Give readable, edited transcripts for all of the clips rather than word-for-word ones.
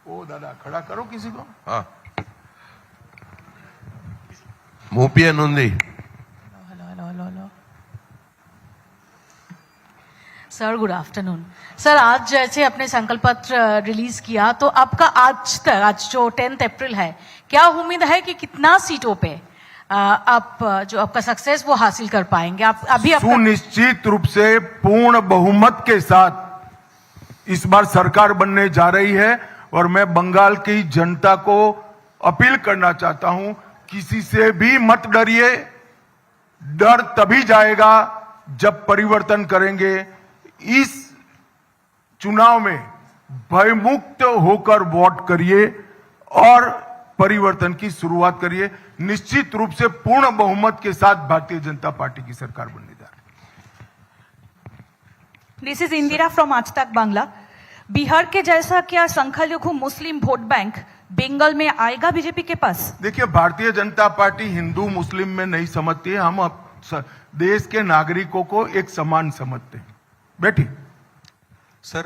ओ दादा खड़ा करो किसी को. हाँ मोपियन नंदी. Hello sir, good afternoon sir. आज जैसे अपने संकल्प पत्र रिलीज किया तो आपका आज तक, आज जो 10 अप्रैल है, क्या उम्मीद है कि कितना सीटों पे आप जो आपका सक्सेस वो हासिल कर पाएंगे? आप अभी सुनिश्चित रूप से पूर्ण बहुमत के साथ इस बार सरकार बनने जा रही है और मैं बंगाल की जनता को अपील करना चाहता हूं, किसी से भी मत डरिए. डर तभी जाएगा जब परिवर्तन करेंगे. इस चुनाव में भयमुक्त होकर वोट करिए और परिवर्तन की शुरुआत करिए. निश्चित रूप से पूर्ण बहुमत के साथ भारतीय जनता पार्टी की सरकार बनने जा रही है. दिस इज इंदिरा फ्रॉम आज तक बांग्ला. बिहार के जैसा क्या संख्यालघु मुस्लिम वोट बैंक बंगाल में आएगा बीजेपी के पास? देखिए, भारतीय जनता पार्टी हिंदू मुस्लिम में नहीं समझती है. हम देश के नागरिकों को एक समान समझते हैं. बैठी. Sir,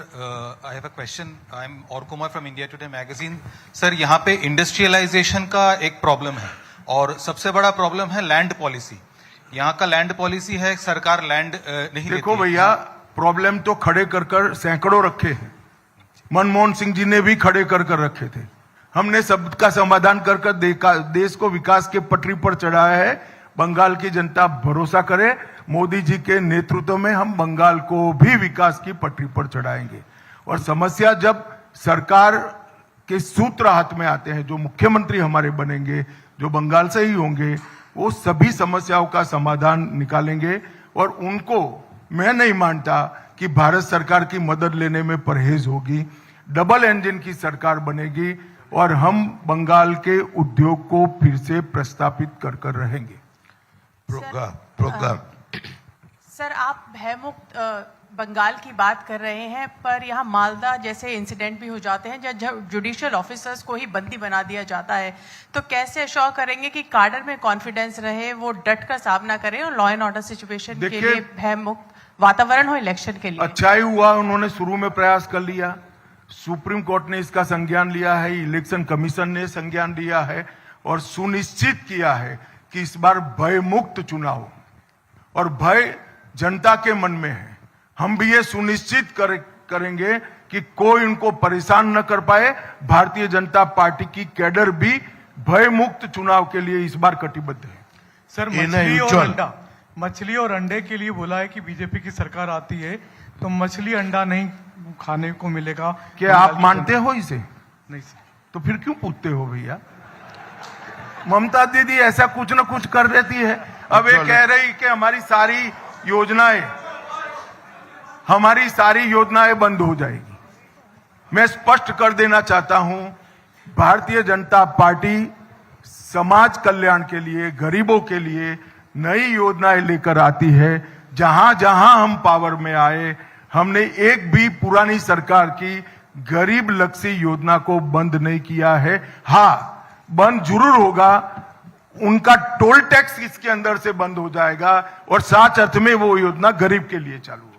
I have a question. I'm Aur Kumar from India Today magazine. Sir, यहाँ पे इंडस्ट्रियलाइजेशन का एक प्रॉब्लम है और सबसे बड़ा प्रॉब्लम है लैंड पॉलिसी. यहाँ का लैंड पॉलिसी है, सरकार लैंड नहीं देखो भैया, प्रॉब्लम तो खड़े कर कर सैकड़ों रखे हैं. मनमोहन सिंह जी ने भी खड़े कर कर रखे थे. हमने सबका समाधान कर कर देश को विकास के पटरी पर चढ़ाया है. बंगाल की जनता भरोसा करे, मोदी जी के नेतृत्व में हम बंगाल को भी विकास की पटरी पर चढ़ाएंगे. और समस्या जब सरकार के सूत्र हाथ में आते हैं, जो मुख्यमंत्री हमारे बनेंगे, जो बंगाल से ही होंगे, वो सभी समस्याओं का समाधान निकालेंगे. और उनको मैं नहीं मानता कि भारत सरकार की मदद लेने में परहेज होगी. डबल इंजन की सरकार बनेगी और हम बंगाल के उद्योग को फिर से प्रस्तापित कर कर रहेंगे. प्रोग्राम सर, आप भयमुक्त बंगाल की बात कर रहे हैं, पर यहाँ मालदा जैसे इंसिडेंट भी हो जाते हैं जब जुडिशियल ऑफिसर्स को ही बंदी बना दिया जाता है. तो कैसे अश्योर करेंगे कि काडर में कॉन्फिडेंस रहे, वो डट कर सामना करें और लॉ एंड ऑर्डर सिचुएशन के लिए भयमुक्त वातावरण हो इलेक्शन के लिए? अच्छा ही हुआ उन्होंने शुरू में प्रयास कर लिया. सुप्रीम कोर्ट ने इसका संज्ञान लिया है, इलेक्शन कमीशन ने संज्ञान लिया है और सुनिश्चित किया है कि इस बार भयमुक्त चुनाव. और भय जनता के मन में है. हम भी ये सुनिश्चित करेंगे कि कोई उनको परेशान न कर पाए. भारतीय जनता पार्टी की कैडर भी भयमुक्त चुनाव के लिए इस बार कटिबद्ध है. सर, मछली और अंडे के लिए बोला है कि बीजेपी की सरकार आती है तो मछली अंडा नहीं खाने को मिलेगा. क्या आप मानते हो इसे? नहीं सर. तो फिर क्यों पूछते हो भैया? ममता दीदी ऐसा कुछ न कुछ कर देती है. अब ये कह रही कि हमारी सारी योजनाएं बंद हो जाएगी. मैं स्पष्ट कर देना चाहता हूं, भारतीय जनता पार्टी समाज कल्याण के लिए, गरीबों के लिए नई योजनाएं लेकर आती है. जहां जहां हम पावर में आए, हमने एक भी पुरानी सरकार की गरीब लक्षी योजना को बंद नहीं किया है. हाँ, बंद जरूर होगा. उनका टोल टैक्स इसके अंदर से बंद हो जाएगा और साथ अर्थ में वो योजना गरीब के लिए चालू होगी.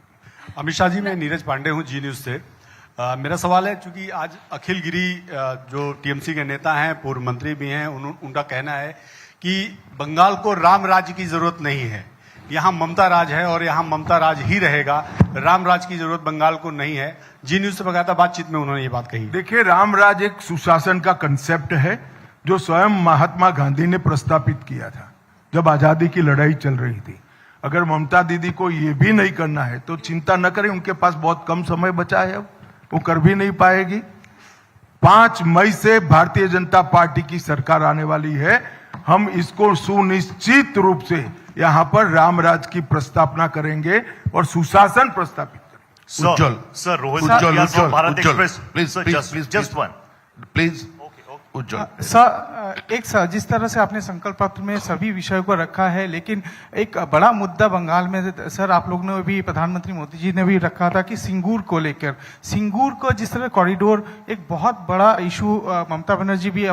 अमित शाह जी, मैं नीरज पांडे हूं, जी न्यूज से. मेरा सवाल है, चूंकि आज अखिल गिरी जो टीएमसी के नेता हैं, पूर्व मंत्री भी हैं, उनका कहना है कि बंगाल को राम राज्य की जरूरत नहीं है. यहाँ ममता राज है और यहाँ ममता राज ही रहेगा. राम राज की जरूरत बंगाल को नहीं है. जी न्यूज से बकायदा बातचीत में उन्होंने ये बात कही. देखिए, राम राज एक सुशासन का कंसेप्ट है जो स्वयं महात्मा गांधी ने प्रस्तापित किया था जब आजादी की लड़ाई चल रही थी. अगर ममता दीदी को ये भी नहीं करना है तो चिंता न करें, उनके पास बहुत कम समय बचा है, वो कर भी नहीं पाएगी. 5 मई से भारतीय जनता पार्टी की सरकार आने वाली है. हम इसको सुनिश्चित रूप से यहाँ पर रामराज की प्रस्तावना करेंगे और सुशासन प्रस्तापित करेंगे. Sir, Rohit Yadav, Bharat Express. Please, just one. Please. Okay. Ujjwal sir जिस तरह से आपने संकल्प पत्र में सभी विषयों को रखा है, लेकिन एक बड़ा मुद्दा बंगाल में सर आप लोग ने भी, प्रधानमंत्री मोदी जी ने भी रखा था कि सिंगूर को लेकर, सिंगूर को जिस तरह कॉरिडोर एक बहुत बड़ा इशू, ममता बनर्जी भी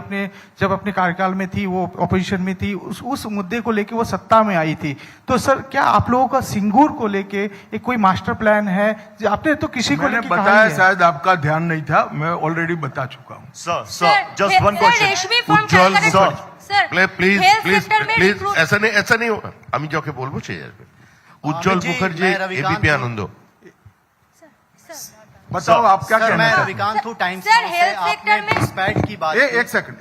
जब अपने कार्यकाल में थी, वो ऑपोजिशन में थी, उस मुद्दे को लेकर वो सत्ता में आई थी। तो सर क्या आप लोगों का सिंगूर को लेके एक कोई मास्टर प्लान है? आपने तो किसी को मैंने लेके कहा बताया, ही है। शायद आपका ध्यान नहीं था, मैं ऑलरेडी बता चुका हूँ। उज्जवल प्लीज प्लीज प्लीज ऐसा नहीं আমি যাকে বলবো সে আসবে উজ্জ্বল মুখার্জি এবিপি আনন্দ बताओ आप क्या कहना मैं चाहते रविकांत हूँ टाइम्स सर, नाउ से। हेल्थ आपने सेक्टर में- घुसपैठ की बात हैं? की। एक सेकंड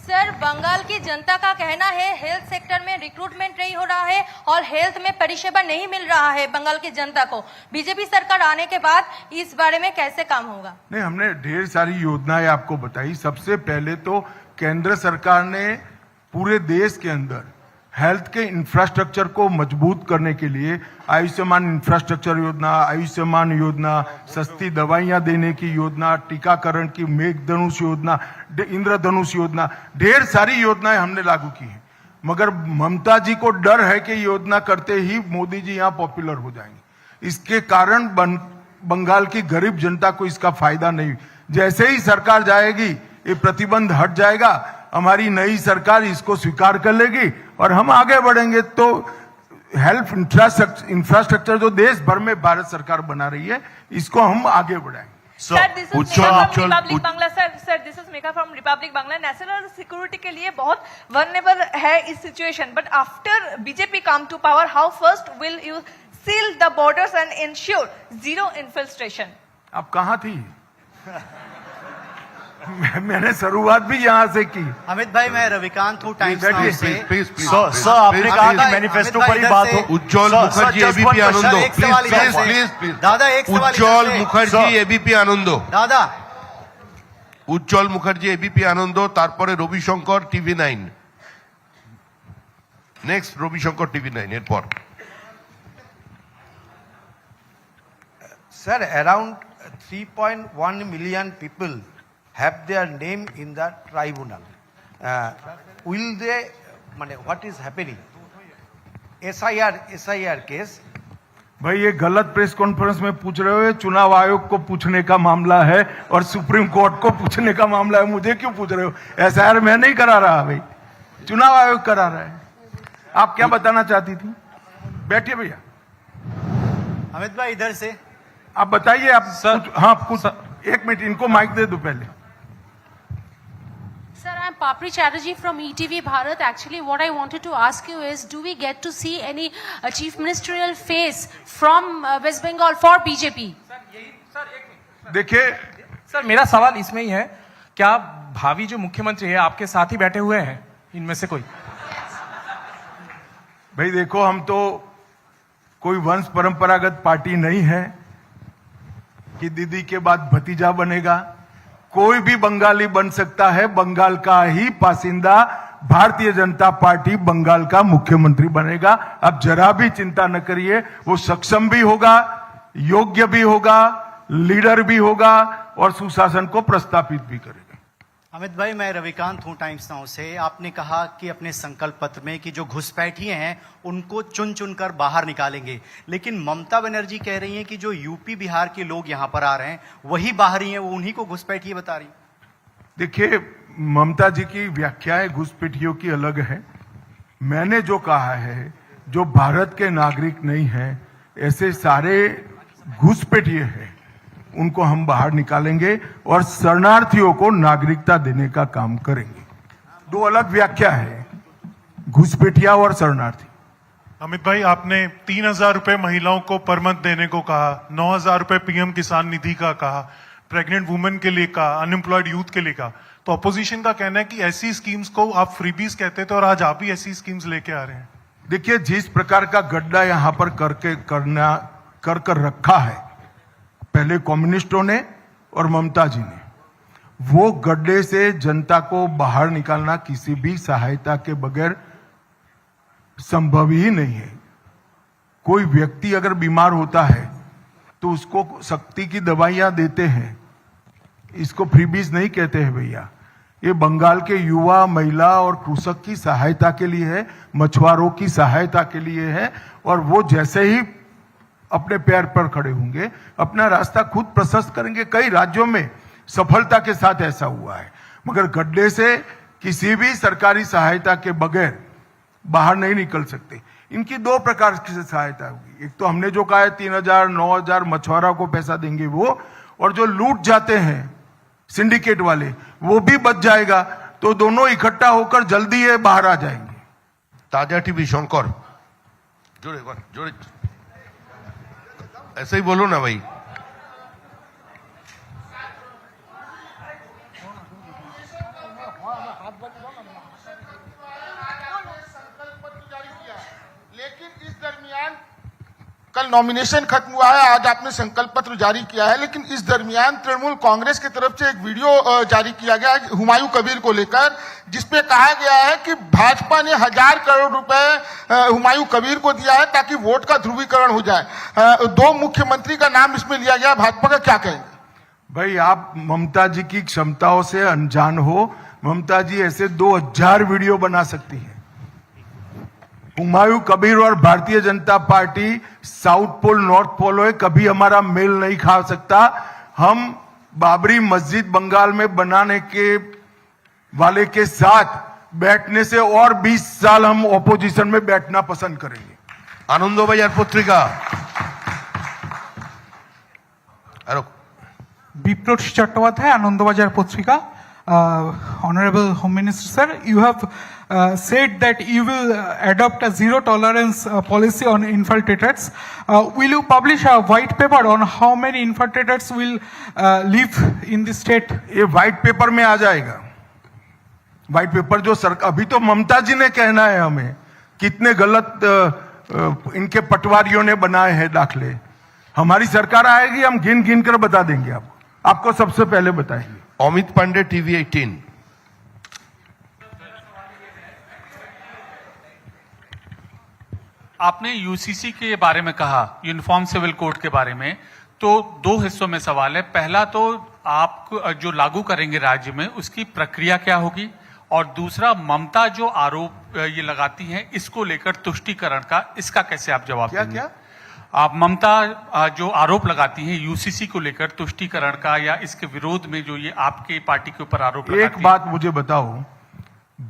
सर, बंगाल की जनता का कहना है हेल्थ सेक्टर में रिक्रूटमेंट नहीं हो रहा है और हेल्थ में परिषेवा नहीं मिल रहा है बंगाल की जनता को। बीजेपी सरकार आने के बाद इस बारे में कैसे काम होगा? नहीं, हमने ढेर सारी योजनाएं आपको बताई। सबसे पहले तो केंद्र सरकार ने पूरे देश के अंदर हेल्थ के इंफ्रास्ट्रक्चर को मजबूत करने के लिए आयुष्मान इंफ्रास्ट्रक्चर योजना, आयुष्मान योजना, सस्ती दवाइयां देने की योजना, टीकाकरण की मेघधनुष योजना, इंद्रधनुष योजना, ढेर सारी योजनाएं हमने लागू की हैं। मगर ममता जी को डर है कि योजना करते ही मोदी जी यहाँ पॉपुलर हो जाएंगे। इसके कारण बंगाल की गरीब जनता को इसका फायदा नहीं। जैसे ही सरकार जाएगी ये प्रतिबंध हट जाएगा, हमारी नई सरकार इसको स्वीकार कर लेगी और हम आगे बढ़ेंगे। तो हेल्थ इंफ्रास्ट्रक्चर जो देश भर में भारत सरकार बना रही है, इसको हम आगे बढ़ाएंगे। Sir, this is Megha from Republic Bangla. Sir, this is Megha from Republic Bangla. National security के लिए बहुत vulnerable है इस situation. But after BJP come to power, how first will you seal the borders and ensure zero infiltration? आप कहाँ थी? मैंने शुरुआत भी यहाँ से की। अमित भाई, मैं रविकांत हूँ टाइम्स नाउ से। सर आपने कहा कि मैनिफेस्टो पर ही बात हो। उज्ज्वल मुखर्जी एबीपी आनंद प्लीज दादा एक सवाल उज्ज्वल मुखर्जी एबीपी आनंद दादा উজ্জ্বল মুখার্জি এবিপি আনন্দ, তারপরে রবিশঙ্কর টিভি9, নেক্সট রবিশঙ্কর টিভি9 এরপর। Sir, around 3.1 million people have their name in the tribunal. Will they, what is happening? SIR case. भाई ये गलत प्रेस कॉन्फ्रेंस में पूछ रहे हो, ये चुनाव आयोग को पूछने का मामला है और सुप्रीम कोर्ट को पूछने का मामला है। मुझे क्यों पूछ रहे हो? एसआईआर मैं नहीं करा रहा भाई, चुनाव आयोग करा रहा है। आप क्या बताना चाहती थी? बैठिए भैया। अमित भाई इधर से आप बताइए। आप हाँ कुछ, एक मिनट इनको माइक दे दो पहले। Sir, I'm Papri Chatterjee from ETV Bharat. Actually, what I wanted to ask you is, do we get to see any chief ministerial face from West Bengal for BJP? देखिए sir, मेरा सवाल इसमें ही है, क्या भावी जो मुख्यमंत्री है आपके साथ ही बैठे हुए हैं इनमें से कोई? भाई देखो, हम तो कोई वंश परंपरागत पार्टी नहीं है कि दीदी के बाद भतीजा बनेगा। कोई भी बंगाली बन सकता है। बंगाल का ही बासिंदा भारतीय जनता पार्टी बंगाल का मुख्यमंत्री बनेगा। अब जरा भी चिंता न करिए, वो सक्षम भी होगा, योग्य भी होगा, लीडर भी होगा और सुशासन को प्रस्तापित भी करेगा। अमित भाई, मैं रविकांत हूँ टाइम्स नाउ से। आपने कहा कि अपने संकल्प पत्र में कि जो घुसपैठिए हैं उनको चुन चुन कर बाहर निकालेंगे, लेकिन ममता बनर्जी कह रही हैं कि जो यूपी बिहार के लोग यहाँ पर आ रहे हैं वही बाहरी हैं, वो उन्हीं को घुसपैठिए बता रही। देखिए, ममता जी की व्याख्याएं घुसपैठियों की अलग है। मैंने जो कहा है, जो भारत के नागरिक नहीं हैं, ऐसे सारे घुसपैठिए हैं, उनको हम बाहर निकालेंगे और शरणार्थियों को नागरिकता देने का काम करेंगे। दो अलग व्याख्या है, घुसपैठिया और शरणार्थी। अमित भाई, आपने 3,000 रुपए महिलाओं को पर मंथ देने को कहा, 9,000 रुपए पीएम किसान निधि का कहा, प्रेग्नेंट वुमेन के लिए कहा, अनएम्प्लॉयड यूथ के लिए कहा। तो अपोजिशन का कहना है कि ऐसी स्कीम्स को आप फ्रीबीज कहते थे और आज आप ही ऐसी स्कीम्स लेके आ रहे हैं। देखिए, जिस प्रकार का गड्ढा यहां पर कर रखा है पहले कम्युनिस्टों ने और ममता जी ने, वो गड्ढे से जनता को बाहर निकालना किसी भी सहायता के बगैर संभव ही नहीं है। कोई व्यक्ति अगर बीमार होता है तो उसको शक्ति की दवाइयां देते हैं, इसको फ्रीबीज नहीं कहते हैं भैया। ये बंगाल के युवा, महिला और कृषक की सहायता के लिए है, मछुआरों की सहायता के लिए है। और वो जैसे ही अपने पैर पर खड़े होंगे, अपना रास्ता खुद प्रशस्त करेंगे। कई राज्यों में सफलता के साथ ऐसा हुआ है, मगर गड्ढे से किसी भी सरकारी सहायता के बगैर बाहर नहीं निकल सकते। इनकी दो प्रकार की सहायता होगी। एक तो हमने जो कहा है 3,000, 9,000 मछुआरा को पैसा देंगे वो, और जो लूट जाते हैं सिंडिकेट वाले वो भी बच जाएगा। तो दोनों इकट्ठा होकर जल्दी ये बाहर आ जाएंगे। ताजा टीवी शंकर जोड़े जोड़े ऐसे ही बोलो ना भाई। लेकिन इस दरमियान कल नॉमिनेशन खत्म हुआ है, आज आपने संकल्प पत्र जारी किया है, लेकिन इस दरमियान तृणमूल कांग्रेस की तरफ से एक वीडियो जारी किया गया है हुमायूं कबीर को लेकर, जिसपे कहा गया है कि भाजपा ने 1,000 करोड़ रुपए हुमायूं कबीर को दिया है ताकि वोट का ध्रुवीकरण हो जाए। 2 मुख्यमंत्री का नाम इसमें लिया गया। भाजपा का क्या कहेंगे? भाई, आप ममता जी की क्षमताओं से अनजान हो। ममता जी ऐसे 2000 वीडियो बना सकती है। हुमायूं कबीर और Bharatiya Janata Party south pole north pole है, कभी हमारा मेल नहीं खा सकता। हम बाबरी मस्जिद बंगाल में बनाने के वाले के साथ बैठने से और 20 साल हम ऑपोजिशन में बैठना पसंद करेंगे। आनंदबाजार पत्रिका বিপ্লব চট্টোপাধ্যায়, আনন্দবাজার পত্রিকা। Honorable Home Minister sir, you have said that you will adopt a zero tolerance policy on infiltrators. Will you publish a white paper on how many infiltrators will live in the state? ये white paper में आ जाएगा। White paper जो सरकार, अभी तो ममता जी ने कहना है हमें कितने गलत इनके पटवारियों ने बनाए हैं दाखले। हमारी सरकार आएगी, हम गिन गिन कर बता देंगे आपको सबसे पहले बताएंगे। अमित पांडे टीवी 18। आपने यूसीसी के बारे में कहा, यूनिफॉर्म सिविल कोड के बारे में, तो 2 हिस्सों में सवाल है। पहला तो आप जो लागू करेंगे राज्य में उसकी प्रक्रिया क्या होगी, और दूसरा ममता जो आरोप ये लगाती हैं इसको लेकर तुष्टीकरण का, इसका कैसे आप जवाब देंगे? क्या आप ममता जो आरोप लगाती हैं यूसीसी को लेकर तुष्टीकरण का, या इसके विरोध में जो ये आपके पार्टी के ऊपर आरोप लगाती है? एक बात मुझे बताओ,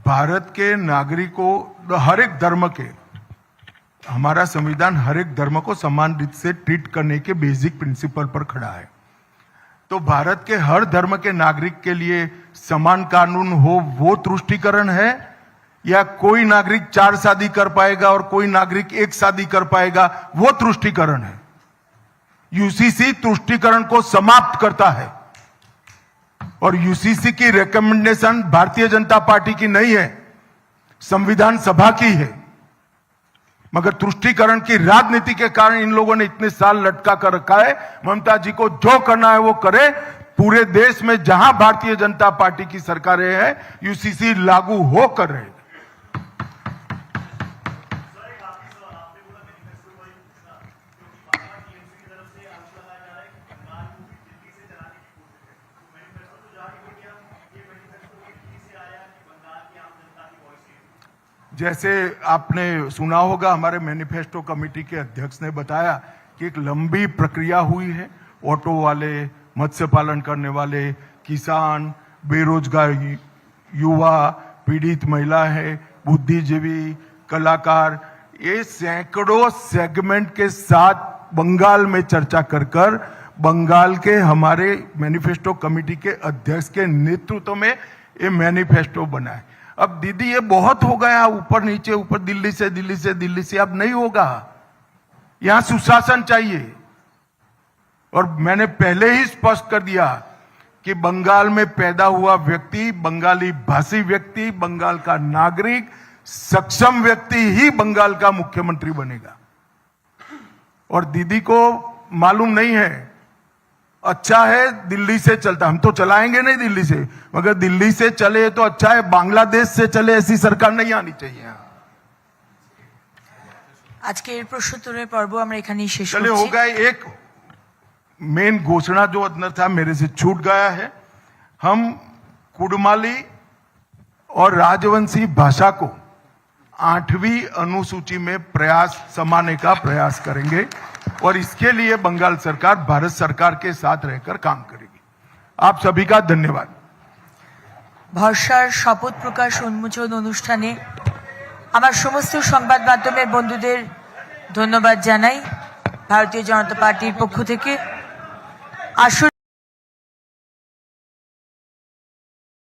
भारत के नागरिकों, हर एक धर्म के, हमारा संविधान हर एक धर्म को समान रूप से ट्रीट करने के बेसिक प्रिंसिपल पर खड़ा है। तो भारत के हर धर्म के नागरिक के लिए समान कानून हो, वो तुष्टीकरण है? या कोई नागरिक 4 शादी कर पाएगा और कोई नागरिक 1 शादी कर पाएगा, वो तुष्टीकरण है? यूसीसी तुष्टीकरण को समाप्त करता है, और यूसीसी की रिकमेंडेशन भारतीय जनता पार्टी की नहीं है, संविधान सभा की है। मगर तुष्टीकरण की राजनीति के कारण इन लोगों ने इतने साल लटका कर रखा है। ममता जी को जो करना है वो करे। पूरे देश में जहां भारतीय जनता पार्टी की सरकारें हैं, यूसीसी लागू होकर रहे। जैसे आपने सुना होगा, हमारे मैनिफेस्टो कमेटी के अध्यक्ष ने बताया कि एक लंबी प्रक्रिया हुई है। ऑटो वाले, मत्स्य पालन करने वाले, किसान, बेरोजगार युवा, पीड़ित महिला है, बुद्धिजीवी, कलाकार, ये सैकड़ों सेगमेंट के साथ बंगाल में चर्चा कर बंगाल के हमारे मैनिफेस्टो कमेटी के अध्यक्ष के नेतृत्व में ये मैनिफेस्टो बना है। अब दीदी ये बहुत हो गया, ऊपर नीचे, ऊपर दिल्ली से, अब नहीं होगा। यहां सुशासन चाहिए। और मैंने पहले ही स्पष्ट कर दिया कि बंगाल में पैदा हुआ व्यक्ति, बंगाली भाषी व्यक्ति, बंगाल का नागरिक, सक्षम व्यक्ति ही बंगाल का मुख्यमंत्री बनेगा। और दीदी को मालूम नहीं है, अच्छा है दिल्ली से चलता, हम तो चलाएंगे नहीं दिल्ली से, मगर दिल्ली से चले तो अच्छा है, बांग्लादेश से चले ऐसी सरकार नहीं आनी चाहिए। আজকের প্রশ্নোত্তরের পর্ব আমরা এখানেই শেষ चले हो गए। एक मेन घोषणा जो अंदर था मेरे से छूट गया है। हम कुडमाली और राजवंशी भाषा को 8वीं अनुसूची में समाने का प्रयास करेंगे और इसके लिए बंगाल सरकार भारत सरकार के साथ रहकर काम करेगी। आप सभी का धन्यवाद। ভরসার শপথ প্রকাশ উন্মোচন অনুষ্ঠানে আমার সমস্ত সংবাদ মাধ্যমের বন্ধুদের ধন্যবাদ জানাই ভারতীয় জনতা পার্টির পক্ষ থেকে। আসুন